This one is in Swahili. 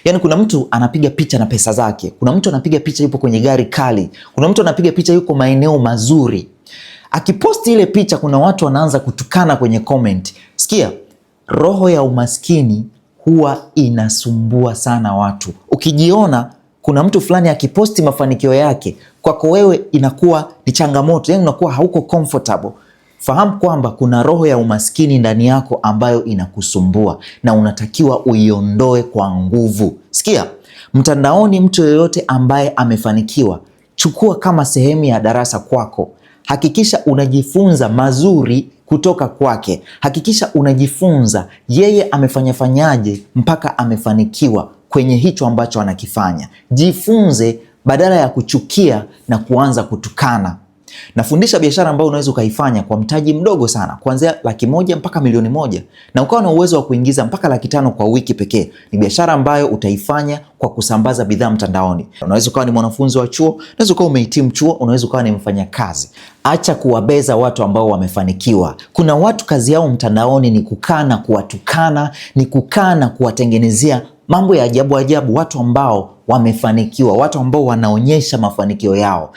Yaani kuna mtu anapiga picha na pesa zake, kuna mtu anapiga picha yupo kwenye gari kali, kuna mtu anapiga picha yuko maeneo mazuri. Akiposti ile picha, kuna watu wanaanza kutukana kwenye comment. Sikia, roho ya umaskini huwa inasumbua sana watu. Ukijiona kuna mtu fulani akiposti mafanikio yake, kwako wewe inakuwa ni changamoto, yaani unakuwa hauko comfortable. Fahamu kwamba kuna roho ya umaskini ndani yako ambayo inakusumbua na unatakiwa uiondoe kwa nguvu. Sikia, mtandaoni mtu yoyote ambaye amefanikiwa, chukua kama sehemu ya darasa kwako. Hakikisha unajifunza mazuri kutoka kwake. Hakikisha unajifunza yeye amefanyaje mpaka amefanikiwa kwenye hicho ambacho anakifanya. Jifunze badala ya kuchukia na kuanza kutukana. Nafundisha biashara ambayo unaweza ukaifanya kwa mtaji mdogo sana, kuanzia $100,000 mpaka $1,000,000, na ukawa na uwezo wa kuingiza mpaka $500,000 kwa wiki pekee. Ni biashara ambayo utaifanya kwa kusambaza bidhaa mtandaoni. Unaweza ukawa ni mwanafunzi wa chuo, unaweza ukawa umehitimu chuo, unaweza ukawa ni mfanyakazi. Acha kuwabeza watu ambao wamefanikiwa. Kuna watu kazi yao mtandaoni ni kukaa na kuwatukana, ni kukaa na kuwatengenezea mambo ya ajabu ajabu watu ambao wamefanikiwa, watu ambao wanaonyesha mafanikio yao.